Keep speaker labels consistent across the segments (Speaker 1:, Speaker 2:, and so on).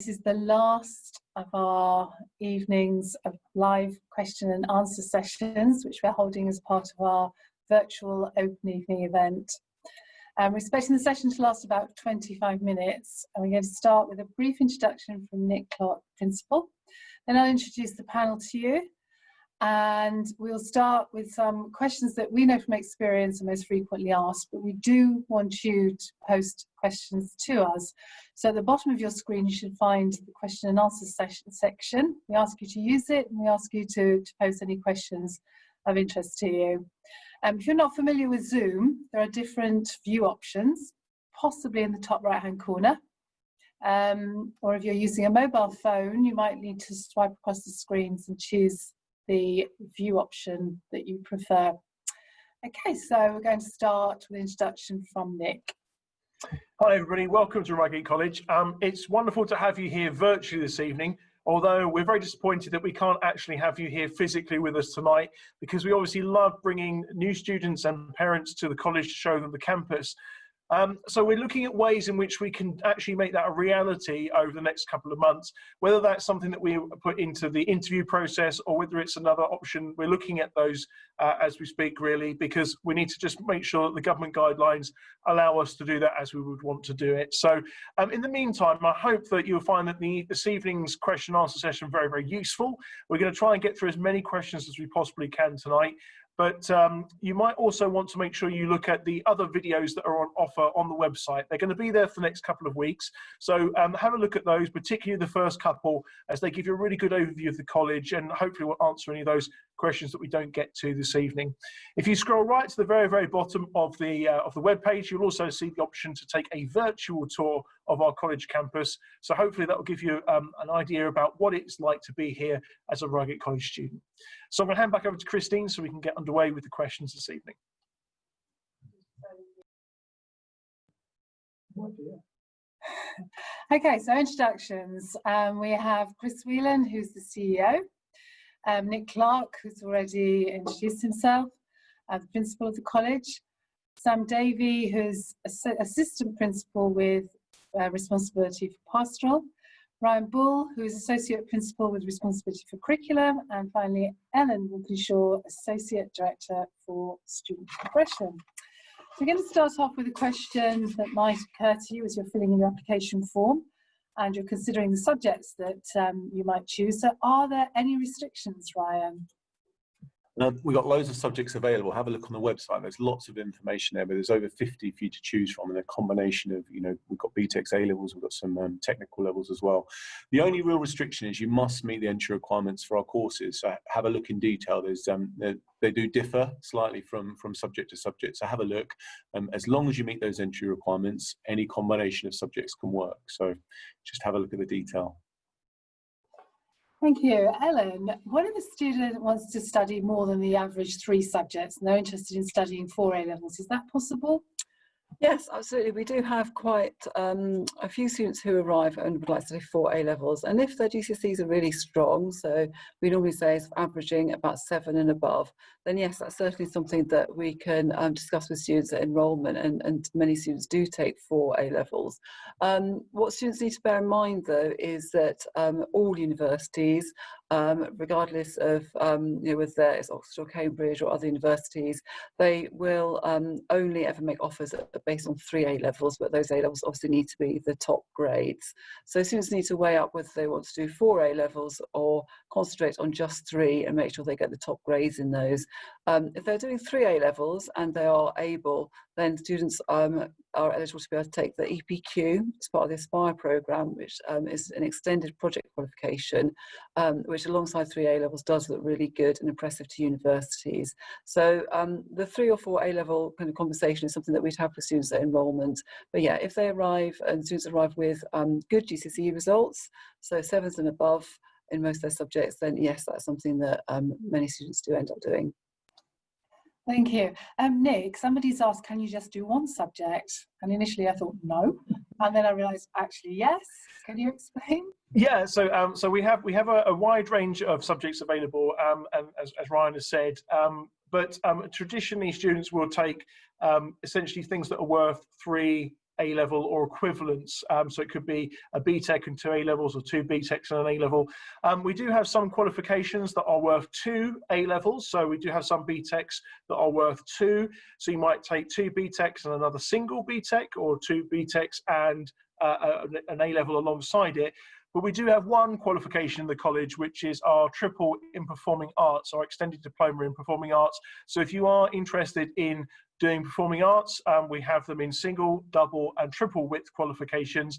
Speaker 1: this is the last of our evenings of live question and answer sessions, which we're holding as part of our virtual open evening event. We're expecting the session to last about 25 minutes, and we're going to start with a brief introduction from Nick Clark, Principal. Then I'll introduce the panel to you, and we'll start with some questions that we know from experience are most frequently asked, but we do want you to post questions to us. So at the bottom of your screen, you should find the question and answer section. We ask you to use it, and we ask you to post any questions of interest to you. If you're not familiar with Zoom, there are different view options, possibly in the top right-hand corner. Or if you're using a mobile phone, you might need to swipe across the screens and choose the view option that you prefer. Okay, so we're going to start with an introduction from Nick.
Speaker 2: Hi everybody, welcome to Reigate College. It's wonderful to have you here virtually this evening, although we're very disappointed that we can't actually have you here physically with us tonight, because we obviously love bringing new students and parents to the college to show them the campus. So we're looking at ways in which we can actually make that a reality over the next couple of months, whether that's something that we put into the interview process or whether it's another option. We're looking at those as we speak, really, because we need to just make sure that the government guidelines allow us to do that as we would want to do it. So in the meantime, I hope that you'll find that this evening's question and answer session very, very useful. We're going to try and get through as many questions as we possibly can tonight. But you might also want to make sure you look at the other videos that are on offer on the website. They're going to be there for the next couple of weeks. So have a look at those, particularly the first couple, as they give you a really good overview of the college, and hopefully we'll answer any of those questions that we don't get to this evening. If you scroll right to the very, very bottom of the web page, you'll also see the option to take a virtual tour of our college campus. So hopefully that will give you an idea about what it's like to be here as a Reigate College student. So I'm going to hand back over to Christine so we can get underway with the questions this evening.
Speaker 1: Okay, so introductions. We have Chris Whelan, who's the CEO, Nick Clark, who's already introduced himself, the principal of the college, Sam Davey, who's assistant principal with responsibility for pastoral, Ryan Bull, who is Associate Principal with responsibility for curriculum, and finally Ellen Walkinshaw, Associate Director for Student Progression. So we're going to start off with a question that might occur to you as you're filling in your application form and you're considering the subjects that you might choose. So are there any restrictions, Ryan?
Speaker 3: We've got loads of subjects available. Have a look on the website. There's lots of information there, but there's over 50 for you to choose from, and a combination of, we've got Btec's A-levels, we've got some technical levels as well. The only real restriction is you must meet the entry requirements for our courses. So have a look in detail. There's they do differ slightly from subject to subject. So have a look. As long as you meet those entry requirements, any combination of subjects can work. So just have a look at the detail.
Speaker 1: Thank you. Ellen, what if a student wants to study more than the average 3 subjects and they're interested in studying 4 A-levels? Is that possible?
Speaker 4: Yes, absolutely. We do have quite a few students who arrive and would like to study 4 A-levels. And if their GCSEs are really strong, so we normally say it's averaging about 7 and above, then yes, that's certainly something that we can discuss with students at enrolment, and many students do take 4 A-levels. What students need to bear in mind, though, is that all universities, regardless of whether it's Oxford or Cambridge or other universities, they will only ever make offers based on 3 A-levels, but those A-levels obviously need to be the top grades. So students need to weigh up whether they want to do 4 A-levels or concentrate on just 3 and make sure they get the top grades in those. If they're doing 3 A-levels and they are able, then students are eligible to be able to take the EPQ as part of the Aspire programme, which is an extended project qualification, which alongside 3 A-levels does look really good and impressive to universities. So the 3 or 4 A-level kind of conversation is something that we'd have with students at enrolment. But yeah, if they arrive and students arrive with good GCSE results, so 7s and above in most of their subjects, then yes, that's something that many students do end up doing.
Speaker 1: Thank you. Nick, somebody's asked, can you just do 1 subject? And initially I thought no, and then I realised actually yes. Can you explain?
Speaker 2: Yeah, so we have a wide range of subjects available, and as Ryan has said, but traditionally students will take essentially things that are worth 3 A-level or equivalents. So it could be a BTEC and 2 A-levels, or 2 BTECs and an A-level. We do have some qualifications that are worth 2 A-levels. So we do have some BTECs that are worth 2. So you might take 2 BTECs and another single BTEC, or 2 BTECs and an A-level alongside it. But we do have one qualification in the college, which is our triple in performing arts, our extended diploma in performing arts. So if you are interested in doing performing arts, we have them in single, double and triple width qualifications,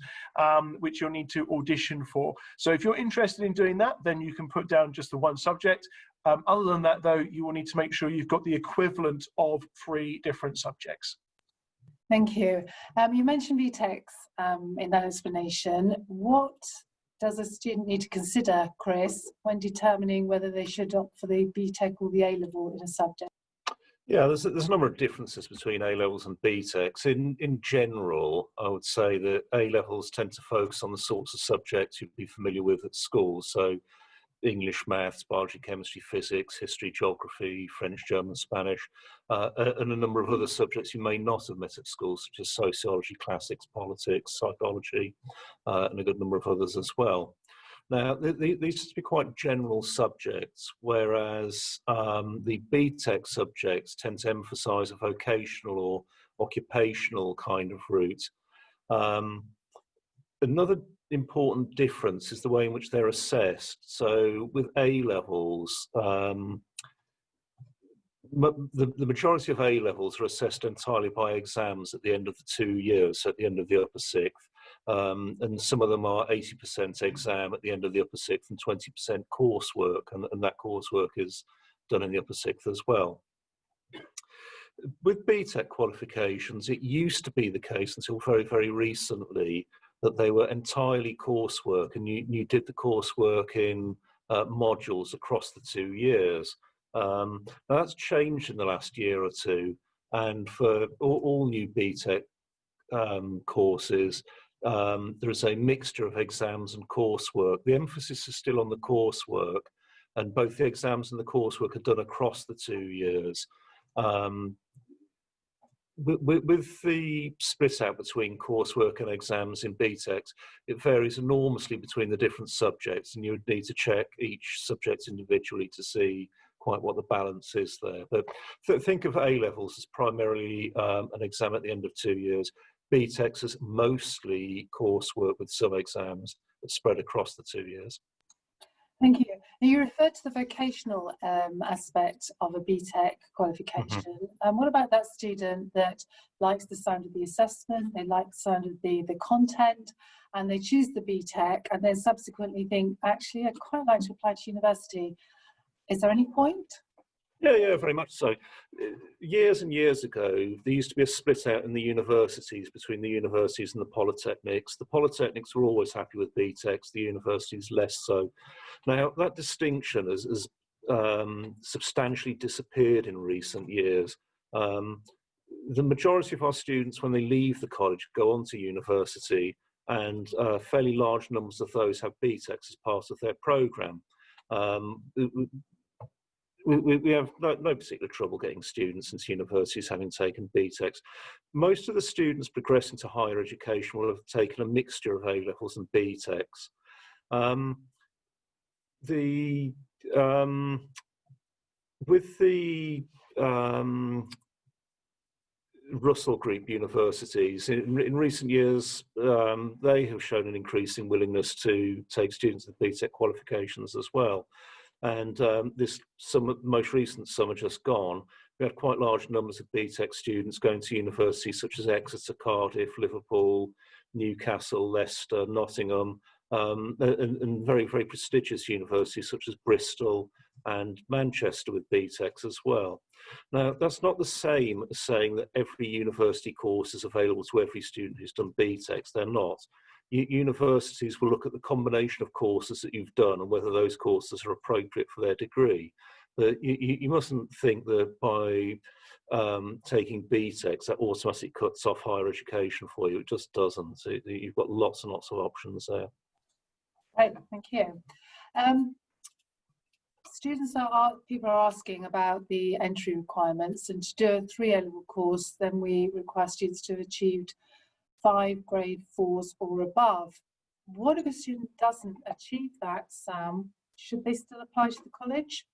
Speaker 2: which you'll need to audition for. So if you're interested in doing that, then you can put down just the one subject. Other than that, though, you will need to make sure you've got the equivalent of 3 different subjects.
Speaker 1: Thank you. You mentioned BTECs in that explanation. What does a student need to consider, Chris, when determining whether they should opt for the BTEC or the A-level in a subject?
Speaker 5: Yeah, there's a number of differences between A-levels and BTECs. In general, I would say that A-levels tend to focus on the sorts of subjects you'd be familiar with at school. So English, maths, biology, chemistry, physics, history, geography, French, German, Spanish, and a number of other subjects you may not have met at school, such as sociology, classics, politics, psychology, and a good number of others as well. Now, these tend to be quite general subjects, whereas the BTEC subjects tend to emphasise a vocational or occupational kind of route. Another important difference is the way in which they're assessed. So with A-levels, the majority of A-levels are assessed entirely by exams at the end of the 2 years, so at the end of the upper sixth. And some of them are 80% exam at the end of the upper sixth and 20% coursework, and that coursework is done in the upper sixth as well. With BTEC qualifications, it used to be the case until very, very recently that they were entirely coursework, and you did the coursework in modules across the 2 years. Now that's changed in the last year or two, and for all new BTEC courses, there is a mixture of exams and coursework. The emphasis is still on the coursework, and both the exams and the coursework are done across the 2 years. With the split out between coursework and exams in BTECs, it varies enormously between the different subjects, and you would need to check each subject individually to see quite what the balance is there. But think of A-levels as primarily an exam at the end of 2 years. BTECs is mostly coursework with some exams that spread across the 2 years.
Speaker 1: Thank you. Now, you referred to the vocational aspect of a BTEC qualification. What about that student that likes the sound of the assessment, they like the sound of the content, and they choose the BTEC and then subsequently think, actually, I'd quite like to apply to university. Is there any point?
Speaker 5: Yeah, very much so. Years and years ago, there used to be a split out in the universities between the universities and the polytechnics. The polytechnics were always happy with BTECs, the universities less so. Now, that distinction has substantially disappeared in recent years. The majority of our students, when they leave the college, go on to university, and fairly large numbers of those have BTECs as part of their programme. We have no particular trouble getting students into universities having taken BTECs. Most of the students progressing to higher education will have taken a mixture of A-levels and BTECs. With the Russell Group universities, in recent years, they have shown an increasing willingness to take students with BTEC qualifications as well. And this most recent summer just gone, we had quite large numbers of BTEC students going to universities such as Exeter, Cardiff, Liverpool, Newcastle, Leicester, Nottingham, and very, very prestigious universities such as Bristol and Manchester with BTECs as well. Now, that's not the same as saying that every university course is available to every student who's done BTECs. They're not. Universities will look at the combination of courses that you've done and whether those courses are appropriate for their degree. But you mustn't think that by taking BTECs that automatically cuts off higher education for you. It just doesn't. You've got lots and lots of options there.
Speaker 1: Right, thank you. People are asking about the entry requirements, and to do a 3 A-level course, then we require students to have achieved 5 grade 4s or above. What if a student doesn't achieve that, Sam? Should they still apply to the college?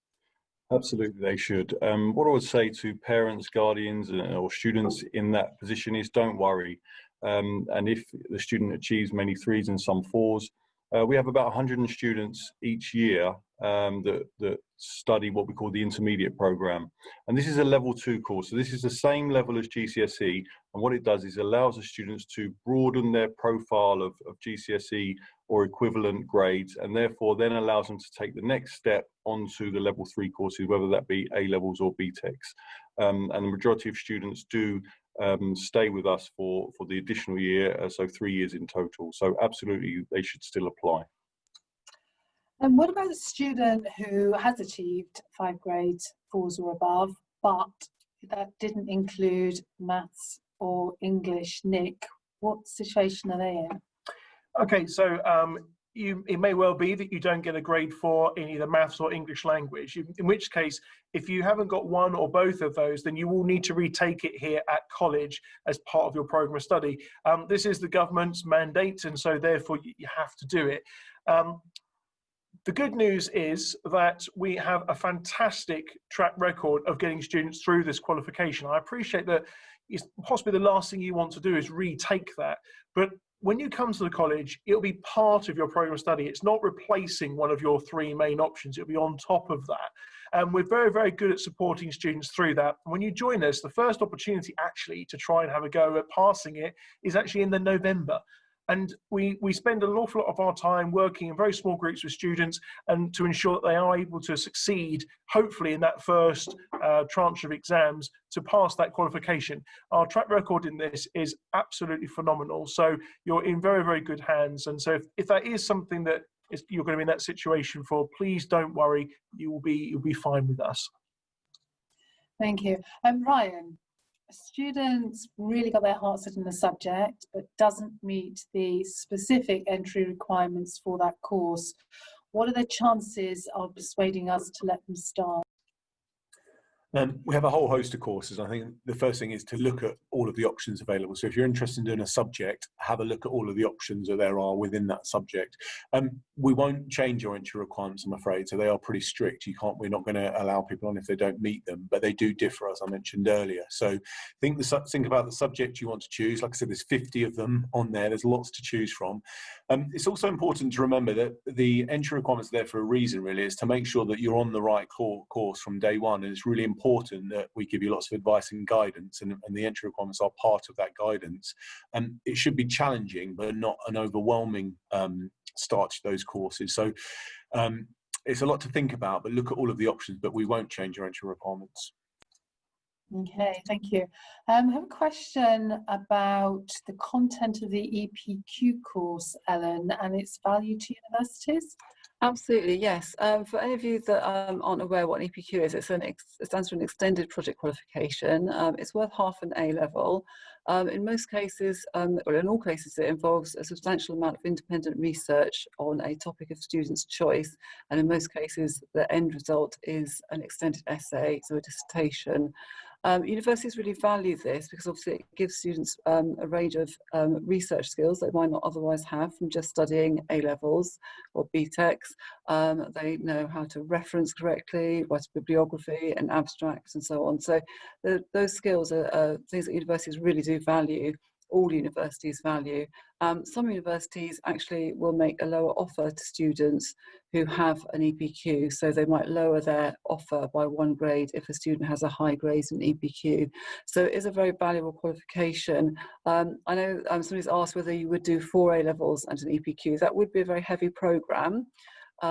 Speaker 3: Absolutely, they should. What I would say to parents, guardians, or students in that position is don't worry. And if the student achieves many 3s and some 4s, we have about 100 students each year that study what we call the intermediate program. And this is a level 2 course. So this is the same level as GCSE. And what it does is allows the students to broaden their profile of GCSE or equivalent grades, and therefore then allows them to take the next step onto the level 3 courses, whether that be A levels or Btecs. And the majority of students do stay with us for the additional year, so 3 years in total. So absolutely, they should still apply.
Speaker 1: And what about a student who has achieved 5 grades 4s or above, but that didn't include maths or English? Nick, what situation are they in?
Speaker 2: Okay, so it may well be that you don't get a grade 4 in either maths or English language, in which case, if you haven't got one or both of those, then you will need to retake it here at college as part of your program of study. This is the government's mandate, and so therefore you have to do it. The good news is that we have a fantastic track record of getting students through this qualification. I appreciate that it's possibly the last thing you want to do is retake that, but when you come to the college, it'll be part of your program of study. It's not replacing one of your 3 main options. It'll be on top of that. And we're very, very good at supporting students through that. And when you join us, the first opportunity actually to try and have a go at passing it is actually in November. And we spend an awful lot of our time working in very small groups with students and to ensure that they are able to succeed, hopefully in that first tranche of exams, to pass that qualification. Our track record in this is absolutely phenomenal. So you're in very, very good hands. And so if that is something that you're going to be in that situation for, please don't worry, you'll be fine with us.
Speaker 1: Thank you. Ryan, students really got their heart set in the subject but doesn't meet the specific entry requirements for that course. What are the chances of persuading us to let them start?
Speaker 3: We have a whole host of courses. I think the first thing is to look at all of the options available. So if you're interested in doing a subject, have a look at all of the options that there are within that subject. We won't change your entry requirements, I'm afraid. So they are pretty strict. We're not going to allow people on if they don't meet them, but they do differ, as I mentioned earlier. So think about the subject you want to choose. Like I said, there's 50 of them on there. There's lots to choose from. It's also important to remember that the entry requirements are there for a reason, really. Is to make sure that you're on the right course from day one. And it's really important that we give you lots of advice and guidance, and the entry requirements are part of that guidance. And it should be challenging, but not an overwhelming start to those courses. So it's a lot to think about, but look at all of the options, but we won't change your entry requirements.
Speaker 1: Okay, thank you. I have a question about the content of the EPQ course, Ellen, and its value to universities.
Speaker 4: Absolutely, yes. For any of you that aren't aware what an EPQ is, it stands for an extended project qualification. It's worth half an A level. In most cases, or in all cases, it involves a substantial amount of independent research on a topic of student's choice. And in most cases, the end result is an extended essay, so a dissertation. Universities really value this because obviously it gives students a range of research skills they might not otherwise have from just studying A levels or Btecs. They know how to reference correctly, write a bibliography and abstracts and so on. So those skills are things that universities really do value. All universities value. Some universities actually will make a lower offer to students who have an EPQ, so they might lower their offer by 1 grade if a student has a high grade in EPQ. So it is a very valuable qualification. I know somebody's asked whether you would do 4 A levels and an EPQ. That would be a very heavy programme.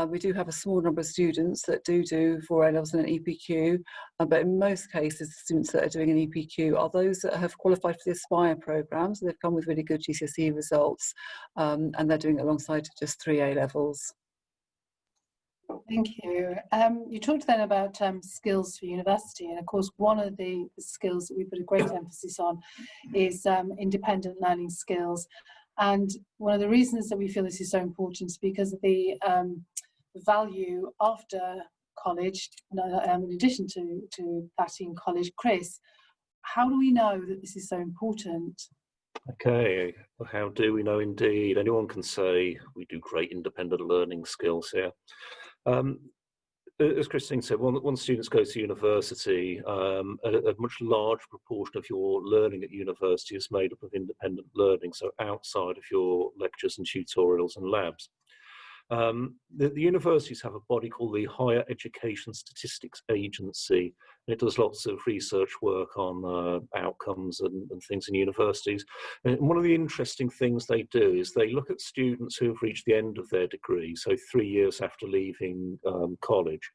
Speaker 4: We do have a small number of students that do 4 A levels and an EPQ, but in most cases, the students that are doing an EPQ are those that have qualified for the Aspire programme, so they've come with really good GCSE results, and they're doing it alongside just 3 A levels.
Speaker 1: Thank you. You talked then about skills for university, and of course one of the skills that we put a great emphasis on is independent learning skills. And one of the reasons that we feel this is so important is because of the value after college, in addition to that in college. Chris, how do we know that this is so important?
Speaker 5: Okay, well, how do we know? Indeed, anyone can say we do great independent learning skills here. As Christine said, once students go to university, a much larger proportion of your learning at university is made up of independent learning, so outside of your lectures and tutorials and labs. The universities have a body called the Higher Education Statistics Agency, and it does lots of research work on outcomes and things in universities. And one of the interesting things they do is they look at students who have reached the end of their degree, so 3 years after leaving college,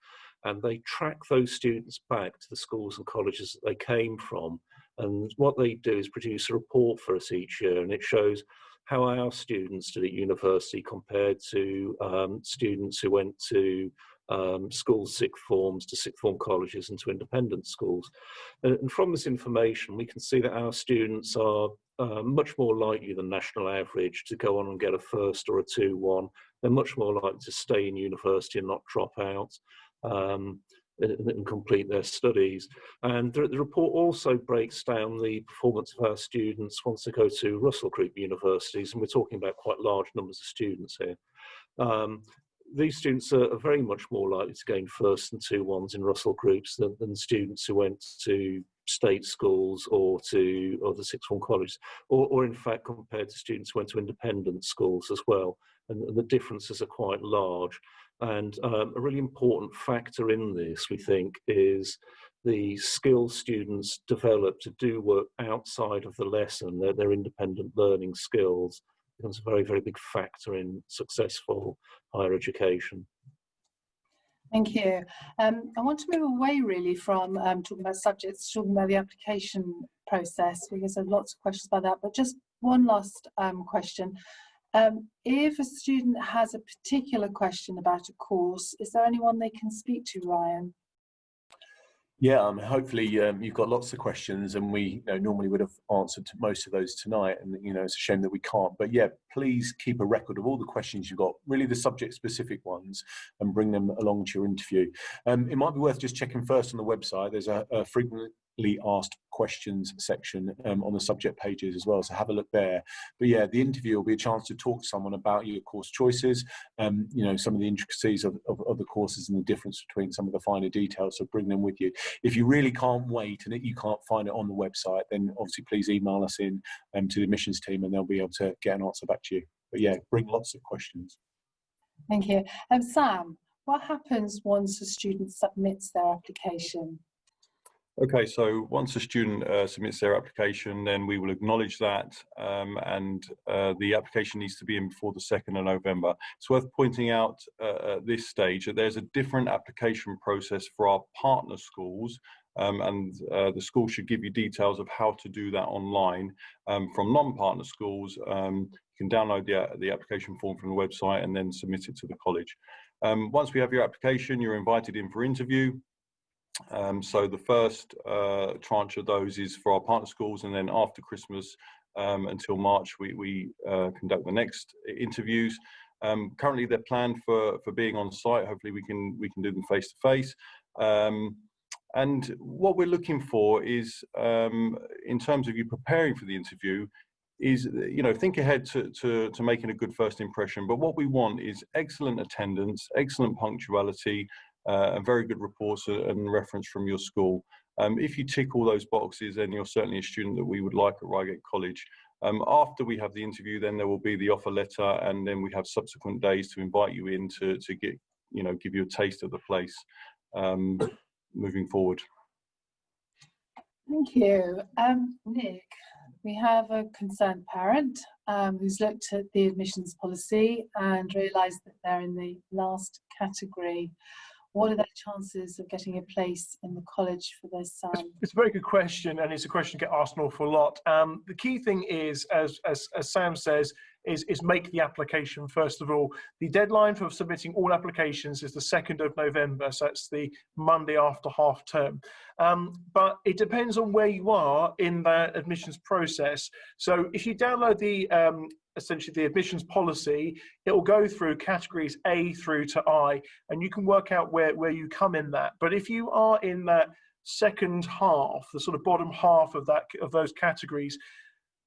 Speaker 5: and they track those students back to the schools and colleges that they came from. And what they do is produce a report for us each year, and it shows how our students did at university compared to students who went to schools, sixth forms, to sixth form colleges and to independent schools. And from this information, we can see that our students are much more likely than national average to go on and get a first or a 2-1. They're much more likely to stay in university and not drop out. And complete their studies. And the report also breaks down the performance of our students once they go to Russell Group universities, and we're talking about quite large numbers of students here. These students are very much more likely to gain first and 2-1s in Russell Groups than students who went to state schools or to other sixth form colleges, or in fact compared to students who went to independent schools as well. And the differences are quite large. And a really important factor in this, we think, is the skills students develop to do work outside of the lesson, their independent learning skills, becomes a very, very big factor in successful higher education.
Speaker 1: Thank you. I want to move away really from talking about subjects, talking about the application process, because there are lots of questions about that, but just one last question. If a student has a particular question about a course, is there anyone they can speak to, Ryan?
Speaker 3: Yeah, hopefully you've got lots of questions, and we normally would have answered to most of those tonight, and it's a shame that we can't. But yeah, please keep a record of all the questions you've got, really the subject-specific ones, and bring them along to your interview. It might be worth just checking first on the website. There's a frequently asked questions section on the subject pages as well, so have a look there. But yeah, the interview will be a chance to talk to someone about your course choices, some of the intricacies of the courses and the difference between some of the finer details, so bring them with you. If you really can't wait and you can't find it on the website, then obviously please email us in to the admissions team, and they'll be able to get an answer back to you. But yeah, bring lots of questions.
Speaker 1: Thank you. Sam, what happens once a student submits their application?
Speaker 6: Okay, so once a student submits their application, then we will acknowledge that, and the application needs to be in before the 2nd of November. It's worth pointing out at this stage that there's a different application process for our partner schools, and the school should give you details of how to do that online. From non-partner schools, you can download the application form from the website and then submit it to the college. Once we have your application, you're invited in for interview. So the first tranche of those is for our partner schools, and then after Christmas until March, we conduct the next interviews. Currently, they're planned for being on site. Hopefully, we can do them face to face. And what we're looking for is, in terms of you preparing for the interview, is think ahead to making a good first impression. But what we want is excellent attendance, excellent punctuality, and very good reports and reference from your school. If you tick all those boxes, then you're certainly a student that we would like at Reigate College. After we have the interview, then there will be the offer letter, and then we have subsequent days to invite you in to get, give you a taste of the place moving forward.
Speaker 1: Thank you. Nick, we have a concerned parent who's looked at the admissions policy and realised that they're in the last category. What are their chances of getting a place in the college for their son?
Speaker 2: It's a very good question, and it's a question that gets asked an awful lot. The key thing is, as Sam says, is make the application first of all. The deadline for submitting all applications is the 2nd of November, so that's the Monday after half term. But it depends on where you are in that admissions process. So if you download the essentially the admissions policy, it will go through categories A through to I, and you can work out where you come in that. But if you are in that second half, the sort of bottom half of those categories,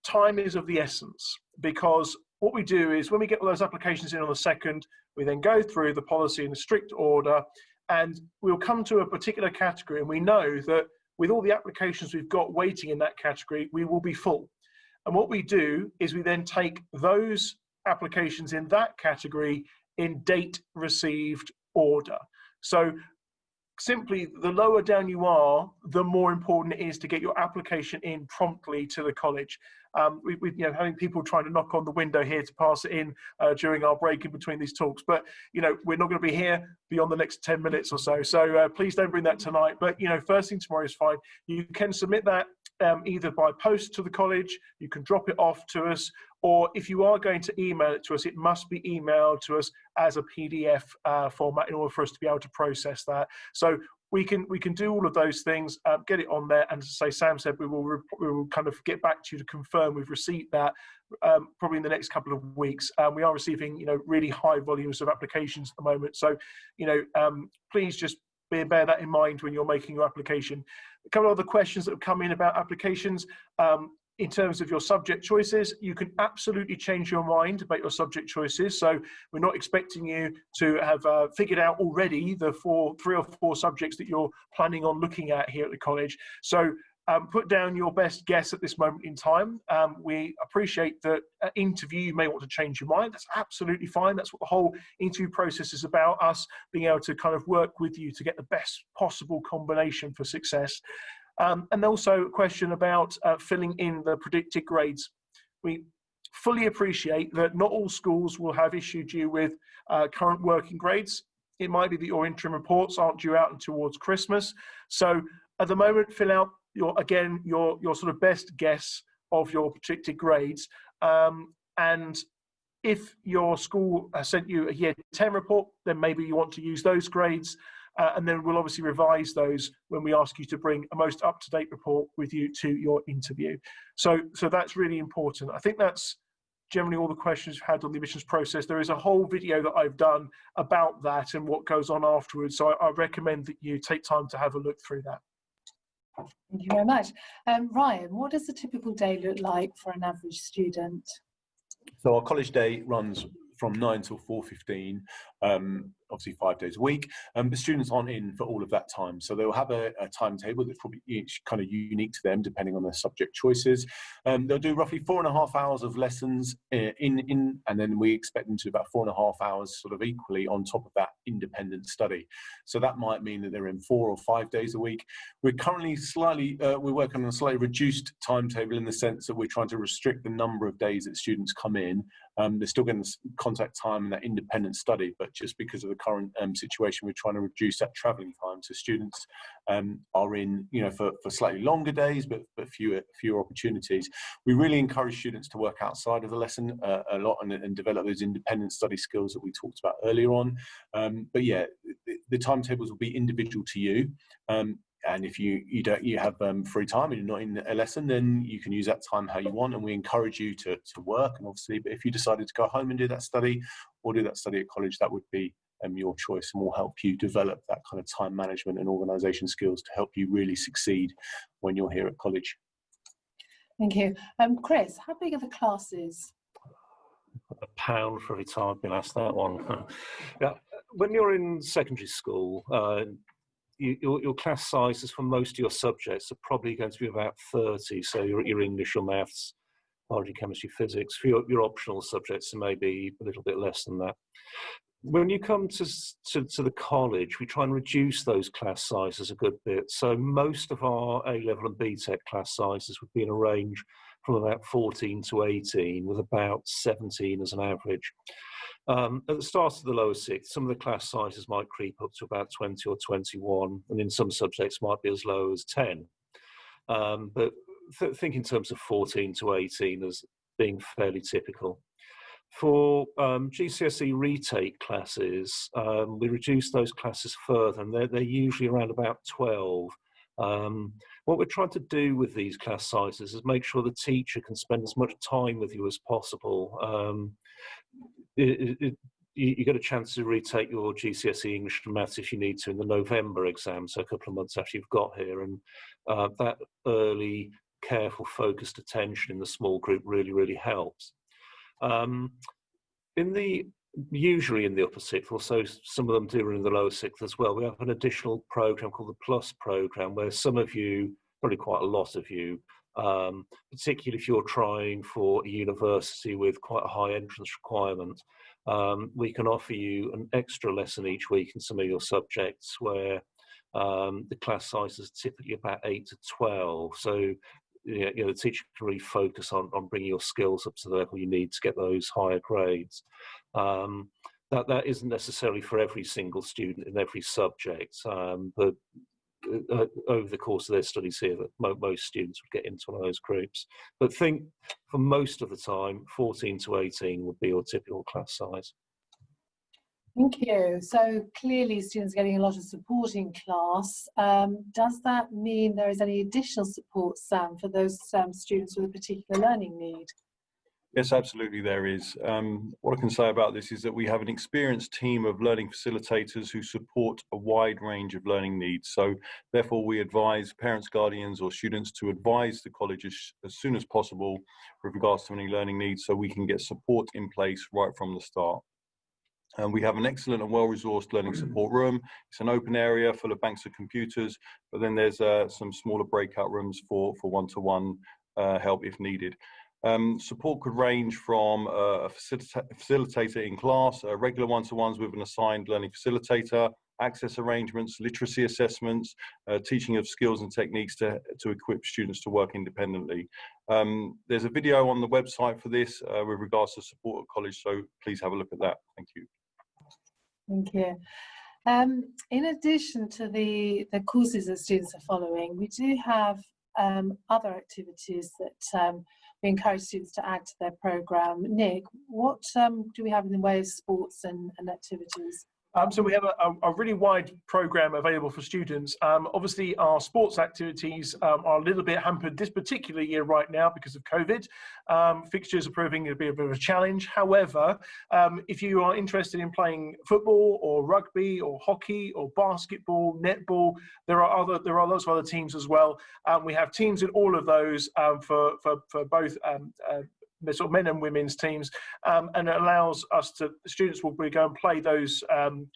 Speaker 2: time is of the essence, because what we do is when we get all those applications in on the 2nd, we then go through the policy in a strict order, and we'll come to a particular category, and we know that with all the applications we've got waiting in that category, we will be full. And what we do is we then take those applications in that category in date received order. So simply, the lower down you are, the more important it is to get your application in promptly to the college. We having people trying to knock on the window here to pass it in during our break in between these talks. But, we're not going to be here beyond the next 10 minutes or so. So please don't bring that tonight. But, first thing tomorrow is fine. You can submit that either by post to the college, you can drop it off to us, or if you are going to email it to us, it must be emailed to us as a PDF format in order for us to be able to process that. So we can do all of those things, get it on there, and as I say, Sam said, we will kind of get back to you to confirm we've received that probably in the next couple of weeks. We are receiving really high volumes of applications at the moment, so please just bear that in mind when you're making your application. A couple of other questions that have come in about applications. In terms of your subject choices, you can absolutely change your mind about your subject choices. So we're not expecting you to have figured out already the 3 or 4 subjects that you're planning on looking at here at the college. So put down your best guess at this moment in time. We appreciate that at interview you may want to change your mind. That's absolutely fine. That's what the whole interview process is about, us being able to kind of work with you to get the best possible combination for success. And also a question about filling in the predicted grades. We fully appreciate that not all schools will have issued you with current working grades. It might be that your interim reports aren't due out until towards Christmas. So at the moment, fill out your sort of best guess of your predicted grades. And if your school has sent you a year 10 report, then maybe you want to use those grades. And then we'll obviously revise those when we ask you to bring a most up-to-date report with you to your interview. So that's really important. I think that's generally all the questions we've had on the admissions process. There is a whole video that I've done about that and what goes on afterwards. So I recommend that you take time to have a look through that.
Speaker 1: Thank you very much. Ryan, what does a typical day look like for an average student?
Speaker 3: So our college day runs from 9 till 4:15, obviously 5 days a week. The students aren't in for all of that time, so they'll have a timetable that's probably each kind of unique to them depending on their subject choices. They'll do roughly 4.5 hours of lessons and then we expect them to do about 4.5 hours sort of equally on top of that independent study. So that might mean that they're in 4 or 5 days a week. We're currently we're working on a slightly reduced timetable in the sense that we're trying to restrict the number of days that students come in. They're still getting contact time and that independent study, but just because of the current situation, we're trying to reduce that travelling time. So students are in, for slightly longer days, but fewer opportunities. We really encourage students to work outside of the lesson a lot and develop those independent study skills that we talked about earlier on. But yeah, the timetables will be individual to you. And if you have free time and you're not in a lesson, then you can use that time how you want. And we encourage you to work. And obviously, but if you decided to go home and do that study or do that study at college, that would be your choice, and will help you develop that kind of time management and organisation skills to help you really succeed when you're here at college.
Speaker 1: Thank you. Chris, how big are the classes?
Speaker 5: £1 for every time I've been asked that one. Yeah, when you're in secondary school, your class sizes for most of your subjects are probably going to be about 30. So your English, your maths, biology, chemistry, physics. For your optional subjects, it may be a little bit less than that. When you come to the college, we try and reduce those class sizes a good bit. So most of our A-level and Btec class sizes would be in a range from about 14 to 18, with about 17 as an average. At the start of the lower sixth, some of the class sizes might creep up to about 20 or 21, and in some subjects might be as low as 10. But think in terms of 14 to 18 as being fairly typical. For GCSE retake classes, we reduce those classes further, and they're usually around about 12. What we're trying to do with these class sizes is make sure the teacher can spend as much time with you as possible. You get a chance to retake your GCSE English and Maths if you need to in the November exam, so a couple of months after you've got here, and that early careful, focused attention in the small group really helps. Usually in the upper sixth, or so some of them do in the lower sixth as well, we have an additional program called the Plus program, where some of you, probably quite a lot of you, particularly if you're trying for a university with quite a high entrance requirement, we can offer you an extra lesson each week in some of your subjects where the class size is typically about 8 to 12. So the teacher can really focus on bringing your skills up to the level you need to get those higher grades. That isn't necessarily for every single student in every subject, but over the course of their studies here, that most students would get into one of those groups. But think for most of the time, 14 to 18 would be your typical class size.
Speaker 1: Thank you. So clearly students are getting a lot of support in class. Does that mean there is any additional support, Sam, for those students with a particular learning need?
Speaker 6: Yes, absolutely there is. What I can say about this is that we have an experienced team of learning facilitators who support a wide range of learning needs. So therefore we advise parents, guardians or students to advise the college as soon as possible with regards to any learning needs, so we can get support in place right from the start. And we have an excellent and well-resourced learning support room. It's an open area full of banks of computers, but then there's some smaller breakout rooms for one-to-one help if needed. Support could range from a facilitator in class, regular one-to-ones with an assigned learning facilitator, access arrangements, literacy assessments, teaching of skills and techniques to equip students to work independently. There's a video on the website for this with regards to support at college, so please have a look at that. Thank you.
Speaker 1: Thank you. In addition to the courses that students are following, we do have other activities that we encourage students to add to their programme. Nick, what do we have in the way of sports and activities?
Speaker 2: So we have a really wide programme available for students. Obviously, our sports activities are a little bit hampered this particular year right now because of COVID. Fixtures are proving to be a bit of a challenge. However, if you are interested in playing football or rugby or hockey or basketball, netball, there are lots of other teams as well. We have teams in all of those for both sort of men and women's teams, and it allows us to, students will go and play those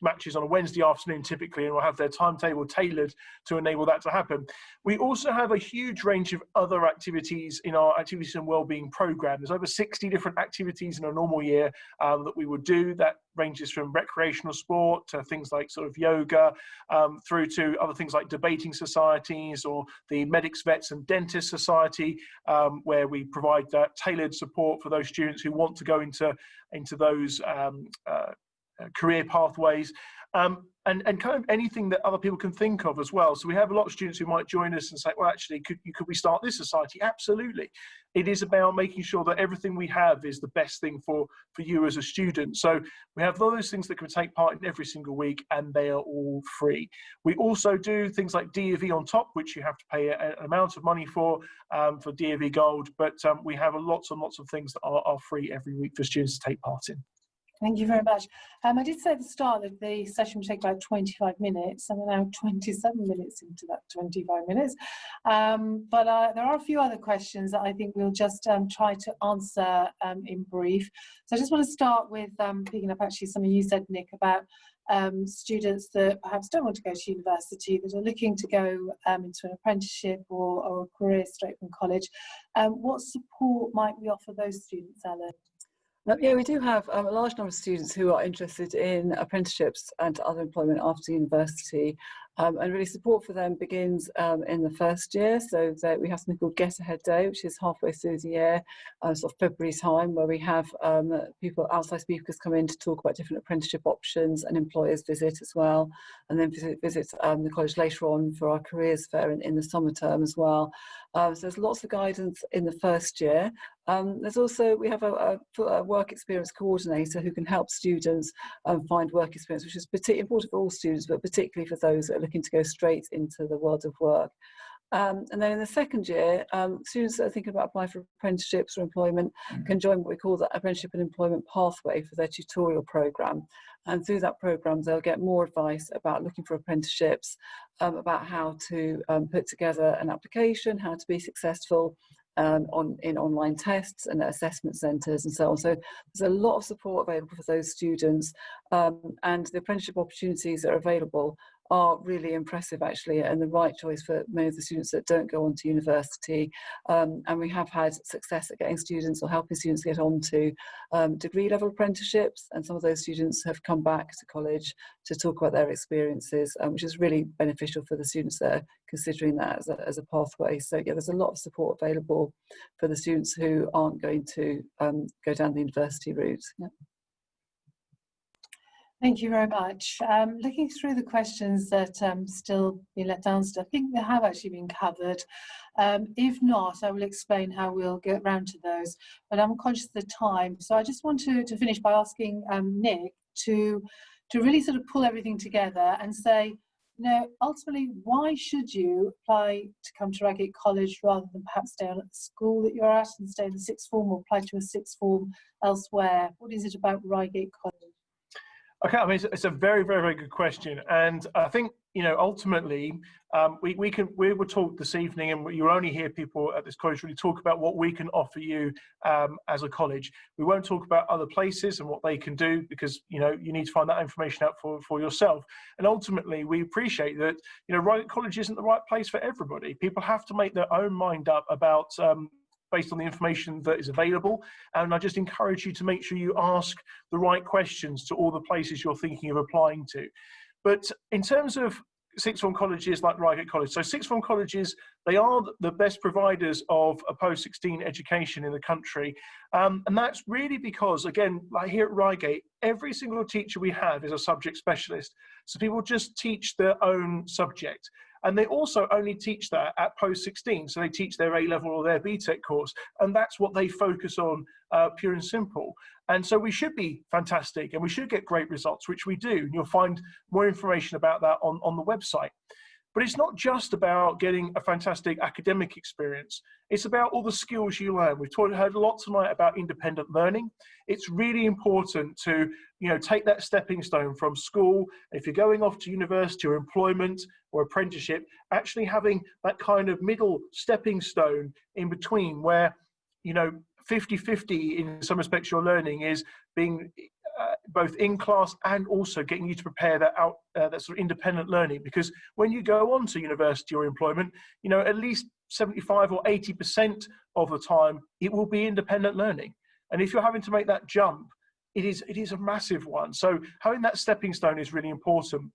Speaker 2: matches on a Wednesday afternoon typically, and will have their timetable tailored to enable that to happen. We also have a huge range of other activities in our activities and wellbeing program. There's over 60 different activities in a normal year that we would do. That ranges from recreational sport to things like sort of yoga, through to other things like debating societies or the Medics, Vets and Dentists Society, where we provide that tailored support for those students who want to go into those career pathways, and kind of anything that other people can think of as well. So we have a lot of students who might join us and say, well, actually, could we start this society? Absolutely. It is about making sure that everything we have is the best thing for you as a student. So we have all those things that can take part in every single week, and they are all free. We also do things like DAV on top, which you have to pay an amount of money for DAV Gold, but we have lots and lots of things that are free every week for students to take part in.
Speaker 1: Thank you very much. I did say at the start that the session would take about 25 minutes, and we're now 27 minutes into that 25 minutes. But there are a few other questions that I think we'll just try to answer in brief. So I just want to start with picking up actually something you said, Nick, about students that perhaps don't want to go to university, that are looking to go into an apprenticeship or a career straight from college. What support might we offer those students, Ellen?
Speaker 4: Yeah, we do have a large number of students who are interested in apprenticeships and other employment after university. And really support for them begins in the first year. So that we have something called Get Ahead Day, which is halfway through the year, sort of February time, where we have people, outside speakers, come in to talk about different apprenticeship options, and employers visit as well, and then visit the college later on for our careers fair in the summer term as well. So there's lots of guidance in the first year. There's also, we have a work experience coordinator who can help students find work experience, which is particularly important for all students, but particularly for those that are looking to go straight into the world of work. And then in the second year, students that are thinking about applying for apprenticeships or employment can join what we call the Apprenticeship and Employment Pathway for their tutorial programme. And through that programme, they'll get more advice about looking for apprenticeships, about how to put together an application, how to be successful in online tests and assessment centres and so on. So there's a lot of support available for those students, and the apprenticeship opportunities that are available are really impressive actually, and the right choice for many of the students that don't go on to university. And we have had success at getting students or helping students get on to degree level apprenticeships, and some of those students have come back to college to talk about their experiences, which is really beneficial for the students that are considering that as a pathway. So yeah, there's a lot of support available for the students who aren't going to go down the university route. Yeah.
Speaker 1: Thank you very much. Looking through the questions that still been left unanswered, I think they have actually been covered. If not, I will explain how we'll get round to those, but I'm conscious of the time. So I just want to finish by asking Nick to really sort of pull everything together and say, you know, ultimately, why should you apply to come to Reigate College rather than perhaps stay on at the school that you're at and stay in the sixth form, or apply to a sixth form elsewhere? What is it about Reigate College?
Speaker 2: Okay, I mean, it's a very, very, very good question, and I think, you know, ultimately, we will talk this evening, and you'll only hear people at this college really talk about what we can offer you as a college. We won't talk about other places and what they can do, because, you know, you need to find that information out for yourself. And ultimately, we appreciate that, you know, Reigate College isn't the right place for everybody. People have to make their own mind up about based on the information that is available. And I just encourage you to make sure you ask the right questions to all the places you're thinking of applying to. But in terms of sixth form colleges like Reigate College, so sixth form colleges, they are the best providers of a post-16 education in the country. And that's really because, again, like here at Reigate, every single teacher we have is a subject specialist. So people just teach their own subject. And they also only teach that at post-16. So they teach their A-level or their Btec course. And that's what they focus on, pure and simple. And so we should be fantastic and we should get great results, which we do. And you'll find more information about that on the website. But it's not just about getting a fantastic academic experience. It's about all the skills you learn. We've heard a lot tonight about independent learning. It's really important to, you know, take that stepping stone from school. If you're going off to university or employment or apprenticeship, actually having that kind of middle stepping stone in between where, you know, 50-50 in some respects your learning is being both in class and also getting you to prepare that sort of independent learning. Because when you go on to university or employment, you know, at least 75 or 80% of the time, it will be independent learning. And if you're having to make that jump, it is a massive one. So having that stepping stone is really important.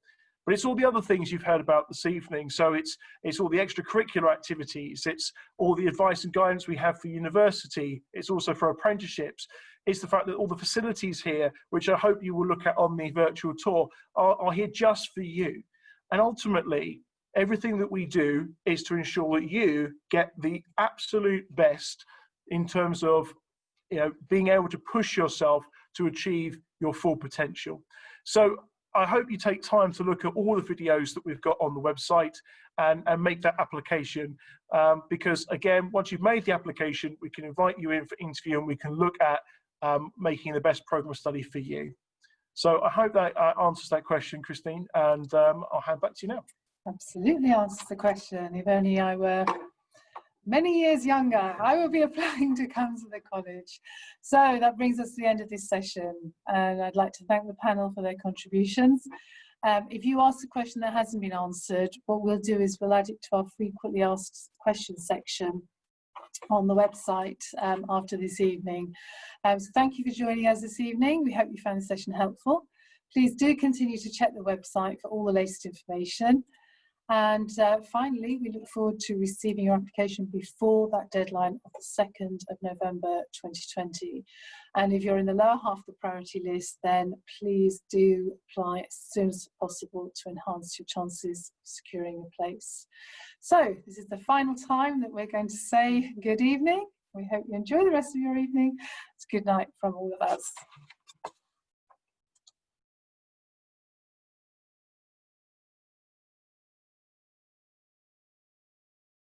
Speaker 2: But it's all the other things you've heard about this evening. So it's all the extracurricular activities. It's all the advice and guidance we have for university. It's also for apprenticeships. It's the fact that all the facilities here, which I hope you will look at on the virtual tour, are here just for you. And ultimately, everything that we do is to ensure that you get the absolute best in terms of, you know, being able to push yourself to achieve your full potential. So I hope you take time to look at all the videos that we've got on the website and make that application, because again, once you've made the application, we can invite you in for interview and we can look at making the best program of study for you. So I hope that answers that question, Christine, and I'll hand back to you now.
Speaker 1: Absolutely answers the question. If only I were many years younger, I will be applying to come to the college. So that brings us to the end of this session, and I'd like to thank the panel for their contributions. If you ask a question that hasn't been answered, what we'll do is we'll add it to our frequently asked questions section on the website after this evening. So thank you for joining us this evening. We hope you found the session helpful. Please do continue to check the website for all the latest information. And finally, we look forward to receiving your application before that deadline of the 2nd of November 2020. And if you're in the lower half of the priority list, then please do apply as soon as possible to enhance your chances of securing a place. So this is the final time that we're going to say good evening. We hope you enjoy the rest of your evening. It's good night from all of us.